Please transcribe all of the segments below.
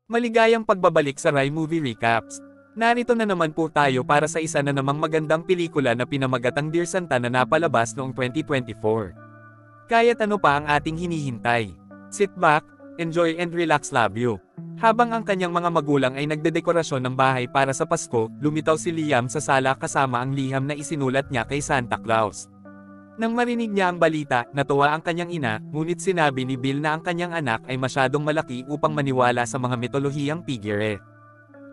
Maligayang pagbabalik sa Rai Movie Recaps. Narito na naman po tayo para sa isa na namang magandang pelikula na pinamagatang Dear Santa na napalabas noong 2024. Kaya't ano pa ang ating hinihintay? Sit back, enjoy and relax, love you. Habang ang kanyang mga magulang ay nagdedekorasyon ng bahay para sa Pasko, lumitaw si Liam sa sala kasama ang liham na isinulat niya kay Santa Claus. Nang marinig niya ang balita, natuwa ang kanyang ina, ngunit sinabi ni Bill na ang kanyang anak ay masyadong malaki upang maniwala sa mga mitolohiyang figure.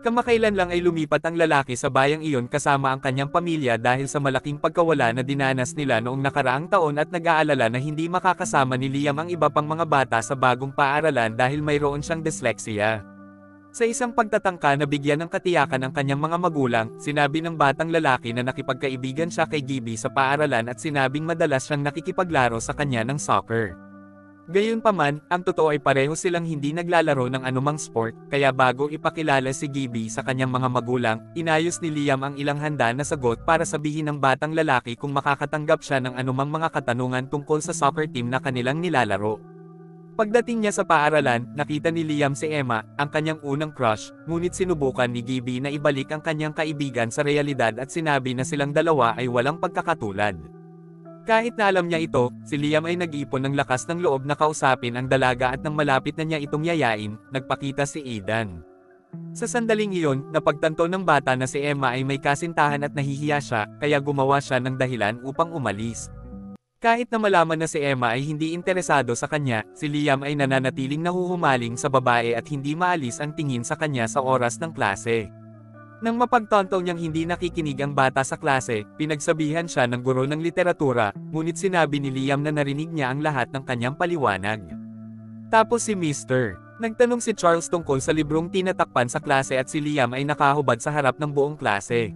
Kamakailan lang ay lumipat ang lalaki sa bayang iyon kasama ang kanyang pamilya dahil sa malaking pagkawala na dinanas nila noong nakaraang taon at nag-aalala na hindi makakasama ni Liam ang iba pang mga bata sa bagong paaralan dahil mayroon siyang dyslexia. Sa isang pagtatangka na bigyan ng katiyakan ang kanyang mga magulang, sinabi ng batang lalaki na nakipagkaibigan siya kay Gibby sa paaralan at sinabing madalas siyang nakikipaglaro sa kanya ng soccer. Gayunpaman, ang totoo ay pareho silang hindi naglalaro ng anumang sport, kaya bago ipakilala si Gibby sa kanyang mga magulang, inayos ni Liam ang ilang handa na sagot para sabihin ng batang lalaki kung makakatanggap siya ng anumang mga katanungan tungkol sa soccer team na kanilang nilalaro. Pagdating niya sa paaralan, nakita ni Liam si Emma, ang kanyang unang crush, ngunit sinubukan ni Gibby na ibalik ang kanyang kaibigan sa realidad at sinabi na silang dalawa ay walang pagkakatulad. Kahit na alam niya ito, si Liam ay nag-ipon ng lakas ng loob na kausapin ang dalaga at nang malapit na niya itong yayain, nagpakita si Aidan. Sa sandaling iyon, napagtanto ng bata na si Emma ay may kasintahan at nahihiya siya, kaya gumawa siya ng dahilan upang umalis. Kahit na malaman na si Emma ay hindi interesado sa kanya, si Liam ay nananatiling nahuhumaling sa babae at hindi maalis ang tingin sa kanya sa oras ng klase. Nang mapagtanto niyang hindi nakikinig ang bata sa klase, pinagsabihan siya ng guro ng literatura, ngunit sinabi ni Liam na narinig niya ang lahat ng kanyang paliwanag. Tapos si Mr. Nagtanong si Charles tungkol sa librong tinatakpan sa klase at si Liam ay nakahubad sa harap ng buong klase.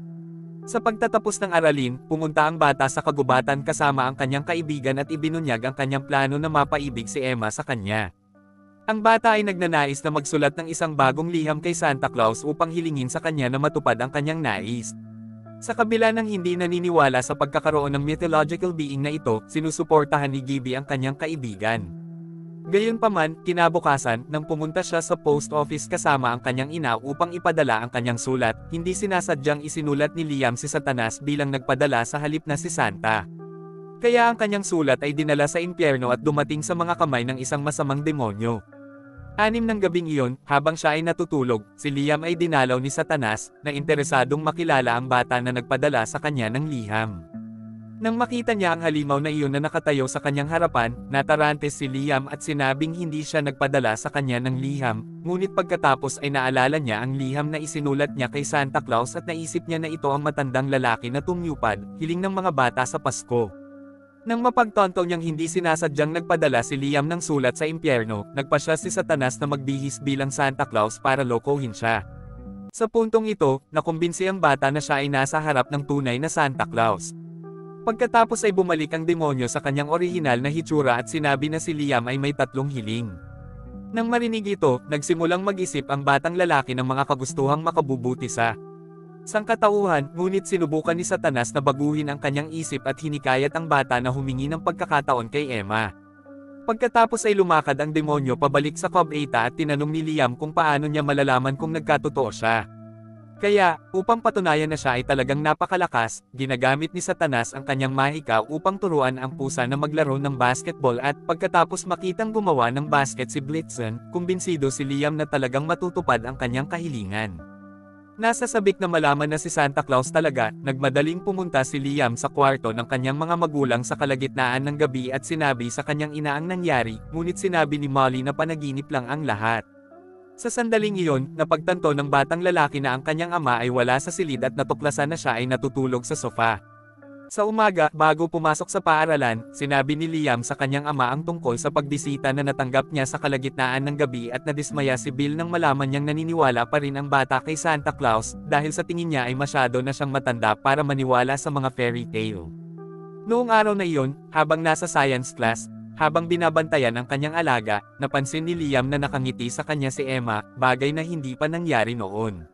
Sa pagtatapos ng aralin, pumunta ang bata sa kagubatan kasama ang kanyang kaibigan at ibinunyag ang kanyang plano na mapaibig si Emma sa kanya. Ang bata ay nagnanais na magsulat ng isang bagong liham kay Santa Claus upang hilingin sa kanya na matupad ang kanyang nais. Sa kabila ng hindi naniniwala sa pagkakaroon ng mythological being na ito, sinusuportahan ni Gibby ang kanyang kaibigan. Gayunpaman, kinabukasan, nang pumunta siya sa post office kasama ang kanyang ina upang ipadala ang kanyang sulat, hindi sinasadyang isinulat ni Liam si Satanas bilang nagpadala sa halip na si Santa. Kaya ang kanyang sulat ay dinala sa impyerno at dumating sa mga kamay ng isang masamang demonyo. 6 ng gabing iyon, habang siya ay natutulog, si Liam ay dinalaw ni Satanas, na interesadong makilala ang bata na nagpadala sa kanya ng liham. Nang makita niya ang halimaw na iyon na nakatayo sa kanyang harapan, natarante si Liam at sinabing hindi siya nagpadala sa kanya ng liham, ngunit pagkatapos ay naalala niya ang liham na isinulat niya kay Santa Claus at naisip niya na ito ang matandang lalaki na tumyupad, hiling ng mga bata sa Pasko. Nang mapagtanto niyang hindi sinasadyang nagpadala si Liam ng sulat sa impyerno, nagpasya si Satanas na magbihis bilang Santa Claus para lokohin siya. Sa puntong ito, nakumbinsi ang bata na siya ay nasa harap ng tunay na Santa Claus. Pagkatapos ay bumalik ang demonyo sa kanyang orihinal na hitsura at sinabi na si Liam ay may 3 hiling. Nang marinig ito, nagsimulang mag-isip ang batang lalaki ng mga kagustuhang makabubuti sa sangkatauhan, ngunit sinubukan ni Satanas na baguhin ang kanyang isip at hinikayat ang bata na humingi ng pagkakataon kay Emma. Pagkatapos ay lumakad ang demonyo pabalik sa Cobeta at tinanong ni Liam kung paano niya malalaman kung nagkatotoo siya. Kaya, upang patunayan na siya ay talagang napakalakas, ginagamit ni Satanas ang kanyang mahika upang turuan ang pusa na maglaro ng basketball at pagkatapos makitang gumawa ng basket si Blitzen, kumbinsido si Liam na talagang matutupad ang kanyang kahilingan. Nasa sabik na malaman na si Santa Claus talaga, nagmadaling pumunta si Liam sa kwarto ng kanyang mga magulang sa kalagitnaan ng gabi at sinabi sa kanyang ina ang nangyari, ngunit sinabi ni Molly na panaginip lang ang lahat. Sa sandaling iyon, napagtanto ng batang lalaki na ang kanyang ama ay wala sa silid at natuklasan na siya ay natutulog sa sofa. Sa umaga, bago pumasok sa paaralan, sinabi ni Liam sa kanyang ama ang tungkol sa pagbisita na natanggap niya sa kalagitnaan ng gabi at nadismaya si Bill nang malaman niyang naniniwala pa rin ang bata kay Santa Claus, dahil sa tingin niya ay masyado na siyang matanda para maniwala sa mga fairy tale. Noong araw na iyon, habang nasa science class, habang binabantayan ang kanyang alaga, napansin ni Liam na nakangiti sa kanya si Emma, bagay na hindi pa nangyari noon.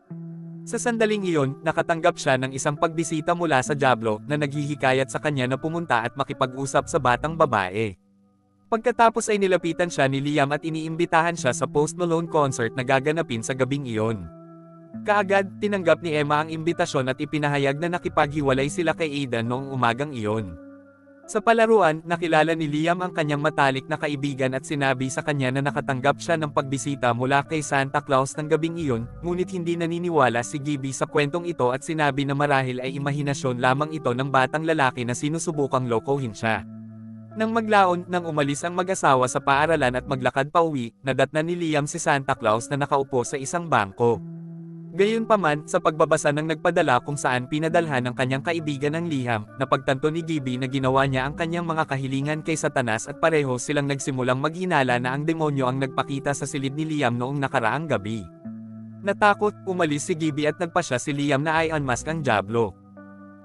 Sa sandaling iyon, nakatanggap siya ng isang pagbisita mula sa Diablo na naghihikayat sa kanya na pumunta at makipag-usap sa batang babae. Pagkatapos ay nilapitan siya ni Liam at iniimbitahan siya sa Post Malone concert na gaganapin sa gabing iyon. Kaagad, tinanggap ni Emma ang imbitasyon at ipinahayag na nakipaghiwalay sila kay Aidan noong umagang iyon. Sa palaruan, nakilala ni Liam ang kanyang matalik na kaibigan at sinabi sa kanya na nakatanggap siya ng pagbisita mula kay Santa Claus ng gabing iyon, ngunit hindi naniniwala si Gibby sa kwentong ito at sinabi na marahil ay imahinasyon lamang ito ng batang lalaki na sinusubukang lokohin siya. Nang maglaon, nang umalis ang mag-asawa sa paaralan at maglakad pauwi, nadatnan ni Liam si Santa Claus na nakaupo sa isang bangko. Gayunpaman, sa pagbabasa ng nagpadala kung saan pinadalhan ng kanyang kaibigan ang liham, napagtanto ni Gibby na ginawa niya ang kanyang mga kahilingan kay Satanas at pareho silang nagsimulang maghinala na ang demonyo ang nagpakita sa silid ni Liam noong nakaraang gabi. Natakot, umalis si Gibby at nagpasya si Liam na i-unmask ang Diablo.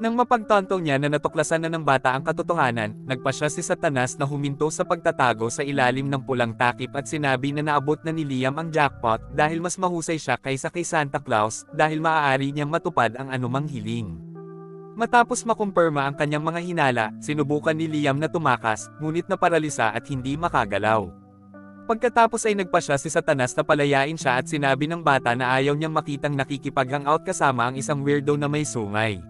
Nang mapagtanto niya na natuklasan na ng bata ang katotohanan, nagpasya si Satanas na huminto sa pagtatago sa ilalim ng pulang takip at sinabi na naabot na ni Liam ang jackpot dahil mas mahusay siya kaysa kay Santa Claus dahil maaari niyang matupad ang anumang hiling. Matapos makumpirma ang kanyang mga hinala, sinubukan ni Liam na tumakas, ngunit naparalisa at hindi makagalaw. Pagkatapos ay nagpasya si Satanas na palayain siya at sinabi ng bata na ayaw niyang makitang nakikipag-hangout kasama ang isang weirdo na may sungay.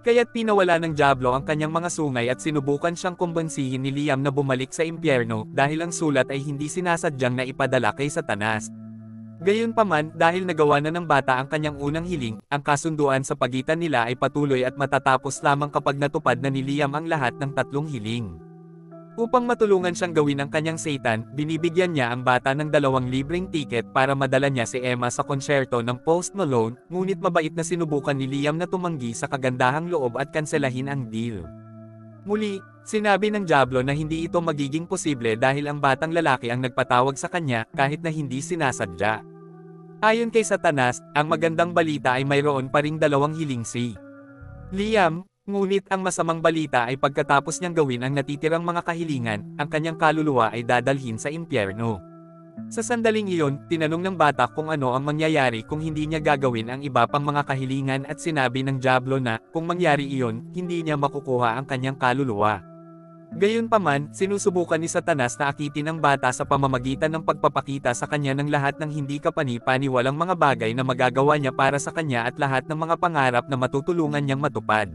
Kaya't pinawala ng Diablo ang kanyang mga sungay at sinubukan siyang kumbansihin ni Liam na bumalik sa impyerno dahil ang sulat ay hindi sinasadyang na ipadala kay Satanas. Gayunpaman, dahil nagawa na ng bata ang kanyang unang hiling, ang kasunduan sa pagitan nila ay patuloy at matatapos lamang kapag natupad na ni Liam ang lahat ng tatlong hiling. Upang matulungan siyang gawin ang kanyang Satan, binibigyan niya ang bata ng 2 libreng tiket para madala niya si Emma sa konsyerto ng Post Malone, ngunit mabait na sinubukan ni Liam na tumanggi sa kagandahang loob at kanselahin ang deal. Muli, sinabi ng Diablo na hindi ito magiging posible dahil ang batang lalaki ang nagpatawag sa kanya kahit na hindi sinasadya. Ayon kay Satanas, ang magandang balita ay mayroon pa ring 2 hiling si Liam. Ngunit ang masamang balita ay pagkatapos niyang gawin ang natitirang mga kahilingan, ang kanyang kaluluwa ay dadalhin sa impyerno. Sa sandaling iyon, tinanong ng bata kung ano ang mangyayari kung hindi niya gagawin ang iba pang mga kahilingan at sinabi ng Diablo na, kung mangyari iyon, hindi niya makukuha ang kanyang kaluluwa. Gayunpaman, sinusubukan ni Satanas na akitin ang bata sa pamamagitan ng pagpapakita sa kanya ng lahat ng hindi kapani-paniwalang mga bagay na magagawa niya para sa kanya at lahat ng mga pangarap na matutulungan niyang matupad.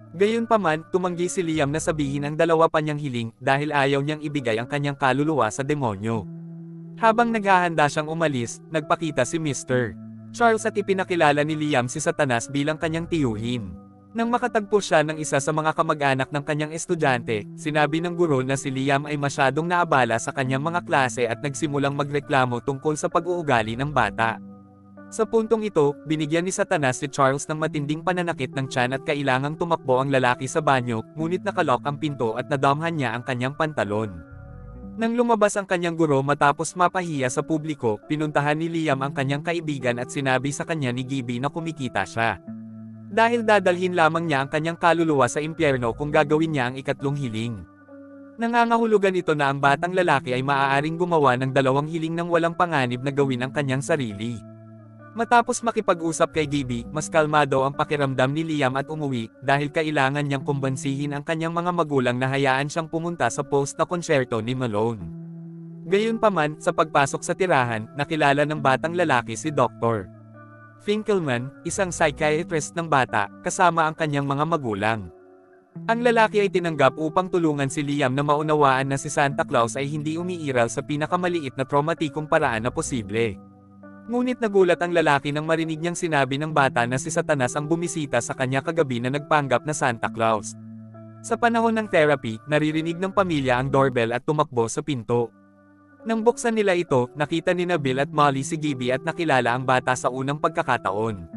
Gayunpaman, tumanggi si Liam na sabihin ang 2 pa niyang hiling dahil ayaw niyang ibigay ang kanyang kaluluwa sa demonyo. Habang naghahanda siyang umalis, nagpakita si Mr. Charles at ipinakilala ni Liam si Satanas bilang kanyang tiyuhin. Nang makatagpo siya ng isa sa mga kamag-anak ng kanyang estudyante, sinabi ng guro na si Liam ay masyadong naabala sa kanyang mga klase at nagsimulang magreklamo tungkol sa pag-uugali ng bata. Sa puntong ito, binigyan ni Satanas si Charles ng matinding pananakit ng tiyan at kailangang tumakbo ang lalaki sa banyo, ngunit nakalock ang pinto at nadamhan niya ang kanyang pantalon. Nang lumabas ang kanyang guro matapos mapahiya sa publiko, pinuntahan ni Liam ang kanyang kaibigan at sinabi sa kanya ni Gibby na kumikita siya. Dahil dadalhin lamang niya ang kanyang kaluluwa sa impyerno kung gagawin niya ang 3 hiling. Nangangahulugan ito na ang batang lalaki ay maaaring gumawa ng 2 hiling nang walang panganib na gawin ang kanyang sarili. Matapos makipag-usap kay Gibby, mas kalmado ang pakiramdam ni Liam at umuwi, dahil kailangan niyang kumbansihin ang kanyang mga magulang na hayaan siyang pumunta sa post na konsyerto ni Malone. Gayunpaman, sa pagpasok sa tirahan, nakilala ng batang lalaki si Dr. Finkelman, isang psychiatrist ng bata, kasama ang kanyang mga magulang. Ang lalaki ay tinanggap upang tulungan si Liam na maunawaan na si Santa Claus ay hindi umiiral sa pinakamaliit na traumatikong paraan na posible. Ngunit nagulat ang lalaki nang marinig niyang sinabi ng bata na si Satanas ang bumisita sa kanya kagabi na nagpanggap na Santa Claus. Sa panahon ng therapy, naririnig ng pamilya ang doorbell at tumakbo sa pinto. Nang buksan nila ito, nakita ni Bill at Molly si Gibby at nakilala ang bata sa unang pagkakataon.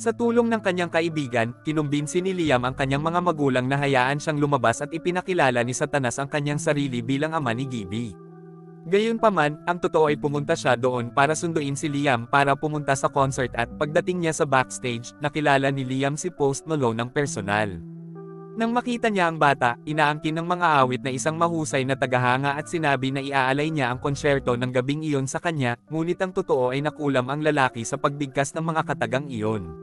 Sa tulong ng kanyang kaibigan, kinumbinsi ni Liam ang kanyang mga magulang na hayaan siyang lumabas at ipinakilala ni Satanas ang kanyang sarili bilang ama ni Gibby. Gayunpaman, ang totoo ay pumunta siya doon para sunduin si Liam para pumunta sa concert at pagdating niya sa backstage, nakilala ni Liam si Post Malone ng personal. Nang makita niya ang bata, inaangkin ng mga awit na isang mahusay na tagahanga at sinabi na iaalay niya ang konsyerto ng gabing iyon sa kanya, ngunit ang totoo ay nakulam ang lalaki sa pagbigkas ng mga katagang iyon.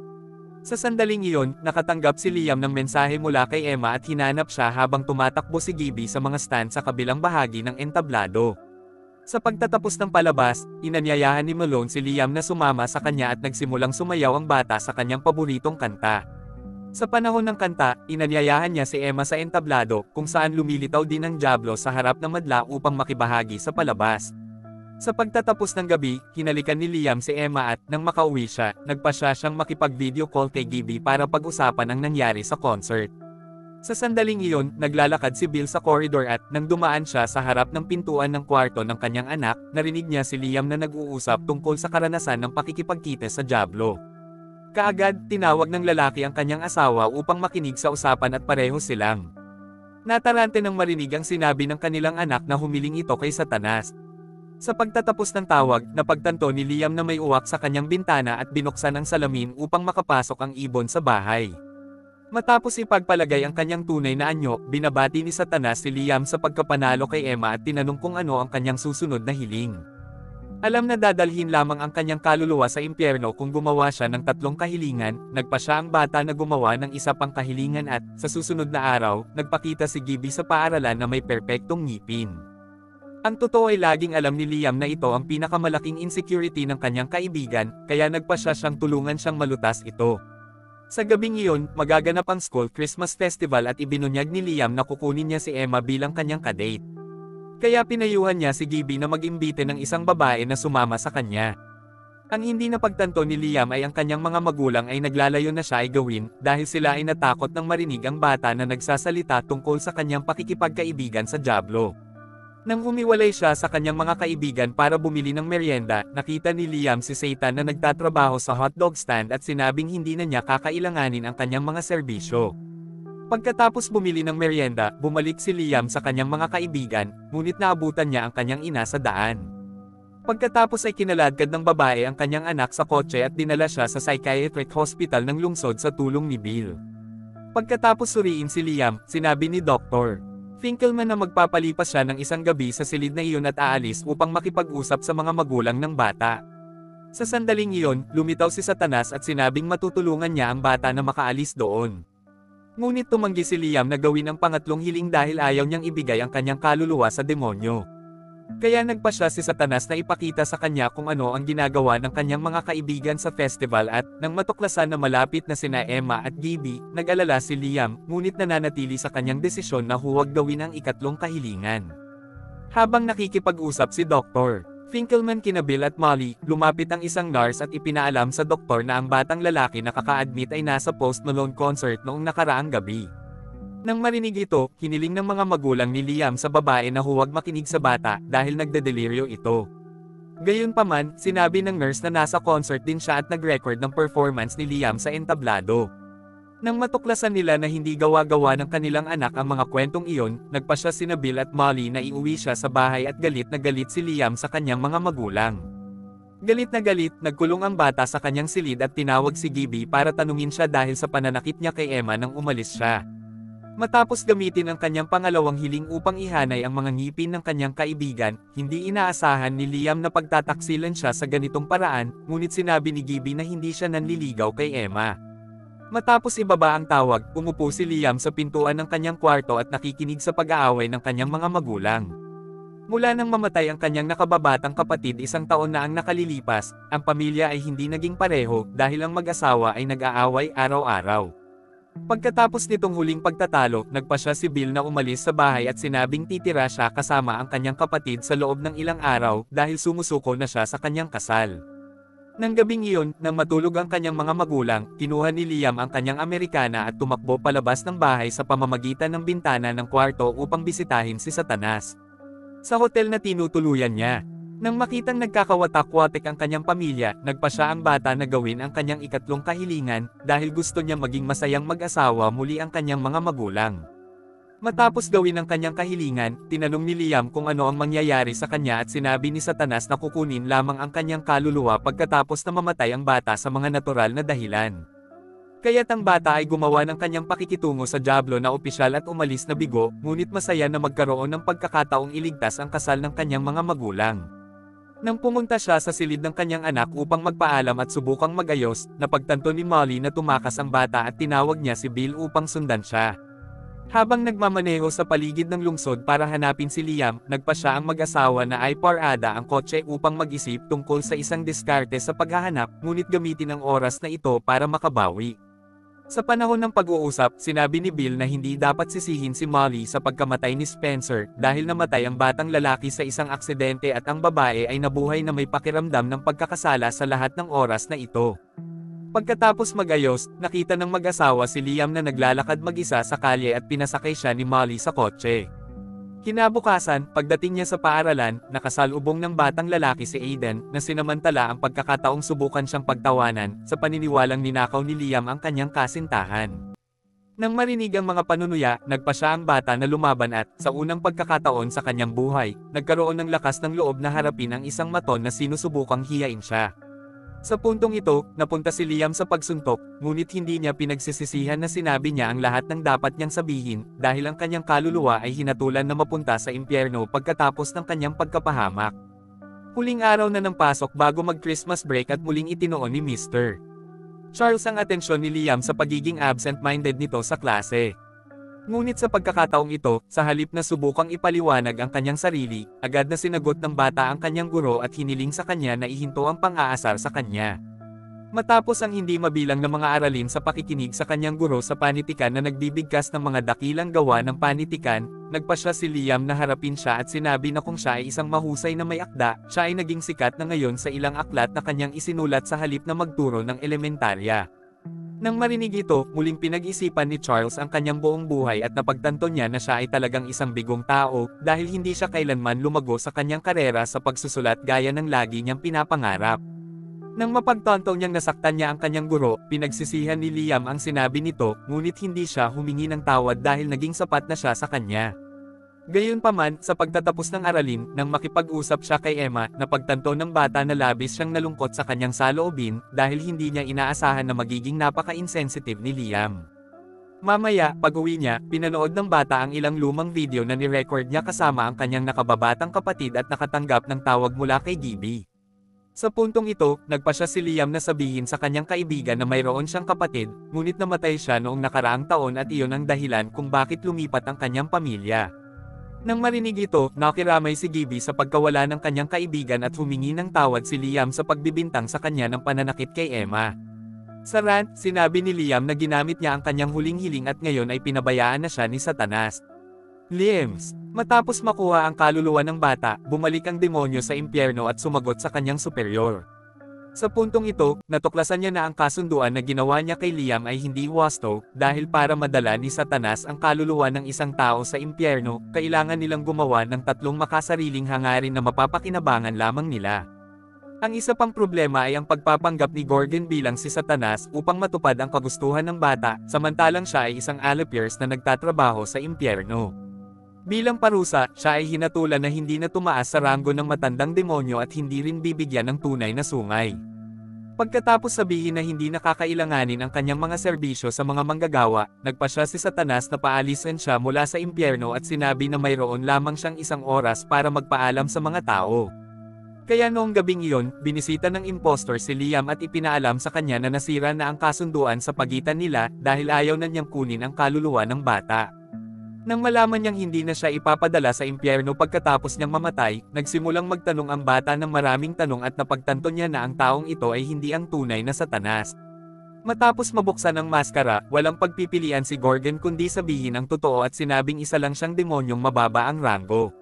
Sa sandaling iyon, nakatanggap si Liam ng mensahe mula kay Emma at hinanap siya habang tumatakbo si Gibby sa mga stand sa kabilang bahagi ng entablado. Sa pagtatapos ng palabas, inanyayahan ni Malone si Liam na sumama sa kanya at nagsimulang sumayaw ang bata sa kanyang paboritong kanta. Sa panahon ng kanta, inanyayahan niya si Emma sa entablado, kung saan lumilitaw din ang Diablo sa harap ng madla upang makibahagi sa palabas. Sa pagtatapos ng gabi, hinalikan ni Liam si Emma at, nang makauwi siya, nagpasya siyang makipag-video call kay Gibby para pag-usapan ang nangyari sa concert. Sa sandaling iyon, naglalakad si Bill sa koridor at, nang dumaan siya sa harap ng pintuan ng kwarto ng kanyang anak, narinig niya si Liam na nag-uusap tungkol sa karanasan ng pakikipagkita sa Diablo. Kaagad, tinawag ng lalaki ang kanyang asawa upang makinig sa usapan at pareho silang natarante nang marinig ang sinabi ng kanilang anak na humiling ito kay Satanas. Sa pagtatapos ng tawag, napagtanto ni Liam na may uwak sa kanyang bintana at binuksan ang salamin upang makapasok ang ibon sa bahay. Matapos ipagpalagay ang kanyang tunay na anyo, binabati ni Satanas si Liam sa pagkapanalo kay Emma at tinanong kung ano ang kanyang susunod na hiling. Alam na dadalhin lamang ang kanyang kaluluwa sa impyerno kung gumawa siya ng 3 kahilingan, nagpasya ang bata na gumawa ng isa pang kahilingan at, sa susunod na araw, nagpakita si Gibby sa paaralan na may perpektong ngipin. Ang totoo ay laging alam ni Liam na ito ang pinakamalaking insecurity ng kanyang kaibigan, kaya nagpasya siyang tulungan siyang malutas ito. Sa gabing iyon, magaganap ang school Christmas festival at ibinunyag ni Liam na kukunin niya si Emma bilang kanyang kadate. Kaya pinayuhan niya si Gibby na mag-imbite ng isang babae na sumama sa kanya. Ang hindi napagtanto ni Liam ay ang kanyang mga magulang ay naglalayo na siya ay gawin, dahil sila ay natakot nang marinig ang bata na nagsasalita tungkol sa kanyang pakikipagkaibigan sa Diablo. Nang humiwalay siya sa kanyang mga kaibigan para bumili ng merienda, nakita ni Liam si Satan na nagtatrabaho sa hotdog stand at sinabing hindi na niya kakailanganin ang kanyang mga serbisyo. Pagkatapos bumili ng merienda, bumalik si Liam sa kanyang mga kaibigan, ngunit naabutan niya ang kanyang ina sa daan. Pagkatapos ay kinaladkad ng babae ang kanyang anak sa kotse at dinala siya sa psychiatric hospital ng lungsod sa tulong ni Bill. Pagkatapos suriin si Liam, sinabi ni Dr. Finkelman na magpapalipas siya ng isang gabi sa silid na iyon at aalis upang makipag-usap sa mga magulang ng bata. Sa sandaling iyon, lumitaw si Satanas at sinabing matutulungan niya ang bata na makaalis doon. Ngunit tumanggi si Liam na gawin ang pangatlong hiling dahil ayaw niyang ibigay ang kanyang kaluluwa sa demonyo. Kaya nagpasya si Satanas na ipakita sa kanya kung ano ang ginagawa ng kanyang mga kaibigan sa festival at, nang matuklasan na malapit na sina Emma at Gibby, nag-alala si Liam, ngunit nananatili sa kanyang desisyon na huwag gawin ang ikatlong kahilingan. Habang nakikipag-usap si Dr. Finkelman kina Bill at Molly, lumapit ang isang nurse at ipinaalam sa doktor na ang batang lalaki na kaka-admit ay nasa Post Malone concert noong nakaraang gabi. Nang marinig ito, hiniling ng mga magulang ni Liam sa babae na huwag makinig sa bata dahil nagdedeliryo ito. Gayunpaman, sinabi ng nurse na nasa concert din siya at nag-record ng performance ni Liam sa entablado. Nang matuklasan nila na hindi gawa-gawa ng kanilang anak ang mga kwentong iyon, nagpasya sina Bill at Molly na iuwi siya sa bahay at galit na galit si Liam sa kanyang mga magulang. Galit na galit, nagkulong ang bata sa kanyang silid at tinawag si Gibby para tanungin siya dahil sa pananakit niya kay Emma nang umalis siya. Matapos gamitin ang kanyang pangalawang hiling upang ihanay ang mga ngipin ng kanyang kaibigan, hindi inaasahan ni Liam na pagtataksilan siya sa ganitong paraan, ngunit sinabi ni Gibby na hindi siya nanliligaw kay Emma. Matapos ibaba ang tawag, umupo si Liam sa pintuan ng kanyang kwarto at nakikinig sa pag-aaway ng kanyang mga magulang. Mula nang mamatay ang kanyang nakababatang kapatid 1 taon na ang nakalilipas, ang pamilya ay hindi naging pareho dahil ang mag-asawa ay nag-aaway araw-araw. Pagkatapos nitong huling pagtatalo, nagpasya si Bill na umalis sa bahay at sinabing titira siya kasama ang kanyang kapatid sa loob ng ilang araw dahil sumusuko na siya sa kanyang kasal. Nang gabing iyon, nang matulog ang kanyang mga magulang, kinuha ni Liam ang kanyang Amerikana at tumakbo palabas ng bahay sa pamamagitan ng bintana ng kwarto upang bisitahin si Satanas. Sa hotel na tinutuluyan niya. Nang makitang nagkakawatak-watik ang kanyang pamilya, nagpasya ang bata na gawin ang kanyang ikatlong kahilingan, dahil gusto niya maging masayang mag-asawa muli ang kanyang mga magulang. Matapos gawin ang kanyang kahilingan, tinanong ni Liam kung ano ang mangyayari sa kanya at sinabi ni Satanas na kukunin lamang ang kanyang kaluluwa pagkatapos na mamatay ang bata sa mga natural na dahilan. Kaya't ang bata ay gumawa ng kanyang pakikitungo sa Diablo na opisyal at umalis na bigo, ngunit masaya na magkaroon ng pagkakataong iligtas ang kasal ng kanyang mga magulang. Nang pumunta siya sa silid ng kanyang anak upang magpaalam at subukang magayos, napagtanto ni Molly na tumakas ang bata at tinawag niya si Bill upang sundan siya. Habang nagmamaneho sa paligid ng lungsod para hanapin si Liam, nagpa siya ang mag-asawa na ay parada ang kotse upang mag-isip tungkol sa isang diskarte sa paghahanap, ngunit gamitin ang oras na ito para makabawi. Sa panahon ng pag-uusap, sinabi ni Bill na hindi dapat sisihin si Molly sa pagkamatay ni Spencer dahil namatay ang batang lalaki sa isang aksidente at ang babae ay nabuhay na may pakiramdam ng pagkakasala sa lahat ng oras na ito. Pagkatapos magayos, nakita ng mag-asawa si Liam na naglalakad mag-isa sa kalye at pinasakay siya ni Molly sa kotse. Kinabukasan, pagdating niya sa paaralan, nakasalubong ng batang lalaki si Aiden, na sinamantala ang pagkakataong subukan siyang pagtawanan, sa paniniwalang ninakaw ni Liam ang kanyang kasintahan. Nang marinig ang mga panunuya, nagpa siya ang bata na lumaban at, sa unang pagkakataon sa kanyang buhay, nagkaroon ng lakas ng loob na harapin ang isang maton na sinusubukang hiyain siya. Sa puntong ito, napunta si Liam sa pagsuntok, ngunit hindi niya pinagsisisihan na sinabi niya ang lahat ng dapat niyang sabihin, dahil ang kanyang kaluluwa ay hinatulan na mapunta sa impyerno pagkatapos ng kanyang pagkapahamak. Huling araw na ng pasok bago mag-Christmas break at muling itinuon ni Mr. Charles ang atensyon ni Liam sa pagiging absent-minded nito sa klase. Ngunit sa pagkakataong ito, sa halip na subukang ipaliwanag ang kanyang sarili, agad na sinagot ng bata ang kanyang guro at hiniling sa kanya na ihinto ang pang-aasar sa kanya. Matapos ang hindi mabilang na mga aralin sa pakikinig sa kanyang guro sa panitikan na nagbibigkas ng mga dakilang gawa ng panitikan, nagpa siya si Liam na harapin siya at sinabi na kung siya ay isang mahusay na may akda, siya ay naging sikat na ngayon sa ilang aklat na kanyang isinulat sa halip na magturo ng elementarya. Nang marinig ito, muling pinag-isipan ni Charles ang kanyang buong buhay at napagtanto niya na siya ay talagang isang bigong tao, dahil hindi siya kailanman lumago sa kanyang karera sa pagsusulat gaya ng lagi niyang pinapangarap. Nang mapagtanto niyang nasaktan niya ang kanyang guro, pinagsisihan ni Liam ang sinabi nito, ngunit hindi siya humingi ng tawad dahil naging sapat na siya sa kanya. Gayunpaman, sa pagtatapos ng aralin, nang makipag-usap siya kay Emma, napagtanto ng bata na labis siyang nalungkot sa kanyang saloobin, dahil hindi niya inaasahan na magiging napaka-insensitive ni Liam. Mamaya, pag-uwi niya, pinanood ng bata ang ilang lumang video na ni-record niya kasama ang kanyang nakababatang kapatid at nakatanggap ng tawag mula kay Gibby. Sa puntong ito, nagpa siya si Liam na sabihin sa kanyang kaibigan na mayroon siyang kapatid, ngunit namatay siya noong nakaraang taon at iyon ang dahilan kung bakit lumipat ang kanyang pamilya. Nang marinig ito, nakiramay si Gibby sa pagkawala ng kanyang kaibigan at humingi ng tawad si Liam sa pagbibintang sa kanya ng pananakit kay Emma. Sa rant, sinabi ni Liam na ginamit niya ang kanyang huling hiling at ngayon ay pinabayaan na siya ni Satanas. Liams, matapos makuha ang kaluluwa ng bata, bumalik ang demonyo sa impyerno at sumagot sa kanyang superior. Sa puntong ito, natuklasan niya na ang kasunduan na ginawa niya kay Liam ay hindi wasto, dahil para madala ni Satanas ang kaluluwa ng isang tao sa impyerno, kailangan nilang gumawa ng tatlong makasariling hangarin na mapapakinabangan lamang nila. Ang isa pang problema ay ang pagpapanggap ni Gorgon bilang si Satanas upang matupad ang kagustuhan ng bata, samantalang siya ay isang Allopiers na nagtatrabaho sa impyerno. Bilang parusa, siya ay hinatulan na hindi na tumaas sa ranggo ng matandang demonyo at hindi rin bibigyan ng tunay na sungay. Pagkatapos sabihin na hindi nakakailanganin ang kanyang mga serbisyo sa mga manggagawa, nagpa siya si Satanas na paalisin siya mula sa impyerno at sinabi na mayroon lamang siyang isang oras para magpaalam sa mga tao. Kaya noong gabing iyon, binisita ng impostor si Liam at ipinaalam sa kanya na nasira na ang kasunduan sa pagitan nila dahil ayaw na niyang kunin ang kaluluwa ng bata. Nang malaman niyang hindi na siya ipapadala sa impyerno pagkatapos niyang mamatay, nagsimulang magtanong ang bata ng maraming tanong at napagtanto niya na ang taong ito ay hindi ang tunay na Satanas. Matapos mabuksan ang maskara, walang pagpipilian si Gorgon kundi sabihin ang totoo at sinabing isa lang siyang demonyong mababa ang ranggo.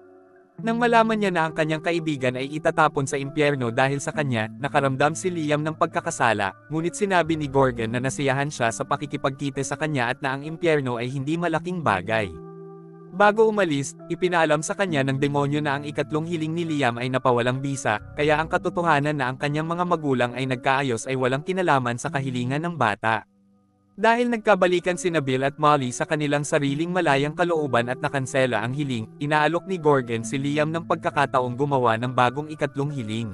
Nang malaman niya na ang kanyang kaibigan ay itatapon sa impyerno dahil sa kanya, nakaramdam si Liam ng pagkakasala, ngunit sinabi ni Gorgon na nasiyahan siya sa pakikipagkita sa kanya at na ang impyerno ay hindi malaking bagay. Bago umalis, ipinaalam sa kanya ng demonyo na ang ikatlong hiling ni Liam ay napawalang bisa, kaya ang katotohanan na ang kanyang mga magulang ay nagkaayos ay walang kinalaman sa kahilingan ng bata. Dahil nagkabalikan sina Bill at Molly sa kanilang sariling malayang kalooban at nakansela ang hiling, inaalok ni Gorgon si Liam ng pagkakataong gumawa ng bagong ikatlong hiling.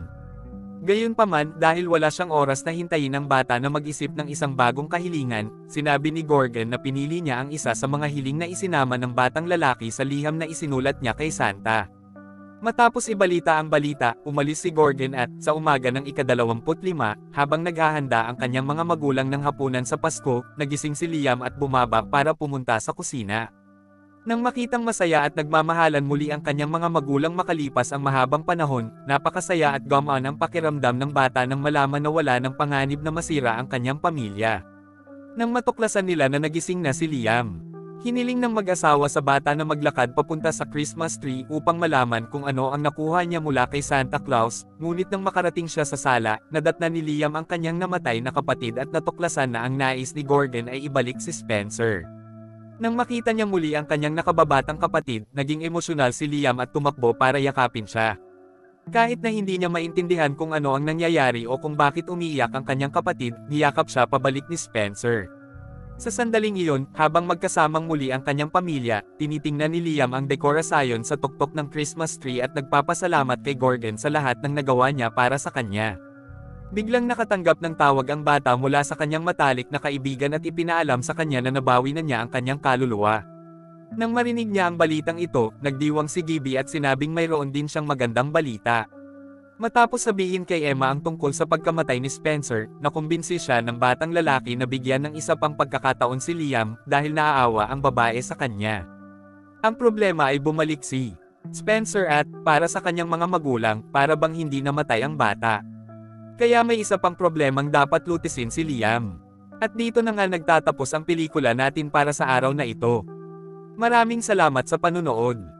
Gayunpaman, dahil wala siyang oras na hintayin ang bata na mag-isip ng isang bagong kahilingan, sinabi ni Gorgon na pinili niya ang isa sa mga hiling na isinama ng batang lalaki sa liham na isinulat niya kay Santa. Matapos ibalita ang balita, umalis si Gordon at, sa umaga ng ika-25, habang naghahanda ang kanyang mga magulang ng hapunan sa Pasko, nagising si Liam at bumaba para pumunta sa kusina. Nang makitang masaya at nagmamahalan muli ang kanyang mga magulang makalipas ang mahabang panahon, napakasaya at gumaan ang pakiramdam ng bata nang malaman na wala ng panganib na masira ang kanyang pamilya. Nang matuklasan nila na nagising na si Liam, hiniling ng mag-asawa sa bata na maglakad papunta sa Christmas tree upang malaman kung ano ang nakuha niya mula kay Santa Claus, ngunit nang makarating siya sa sala, nadatnan ni Liam ang kanyang namatay na kapatid at natuklasan na ang nais ni Gordon ay ibalik si Spencer. Nang makita niya muli ang kanyang nakababatang kapatid, naging emosyonal si Liam at tumakbo para yakapin siya. Kahit na hindi niya maintindihan kung ano ang nangyayari o kung bakit umiiyak ang kanyang kapatid, niyakap siya pabalik ni Spencer. Sa sandaling iyon, habang magkasamang muli ang kanyang pamilya, tinitingnan ni Liam ang dekorasyon sa tuktok ng Christmas tree at nagpapasalamat kay Gordon sa lahat ng nagawa niya para sa kanya. Biglang nakatanggap ng tawag ang bata mula sa kanyang matalik na kaibigan at ipinaalam sa kanya na nabawi na niya ang kanyang kaluluwa. Nang marinig niya ang balitang ito, nagdiwang si Gibby at sinabing mayroon din siyang magandang balita. Matapos sabihin kay Emma ang tungkol sa pagkamatay ni Spencer, nakumbinsi siya ng batang lalaki na bigyan ng isa pang pagkakataon si Liam dahil naaawa ang babae sa kanya. Ang problema ay bumalik si Spencer at, para sa kanyang mga magulang, para bang hindi namatay ang bata. Kaya may isa pang problemang dapat lutisin si Liam. At dito na nga nagtatapos ang pelikula natin para sa araw na ito. Maraming salamat sa panunood.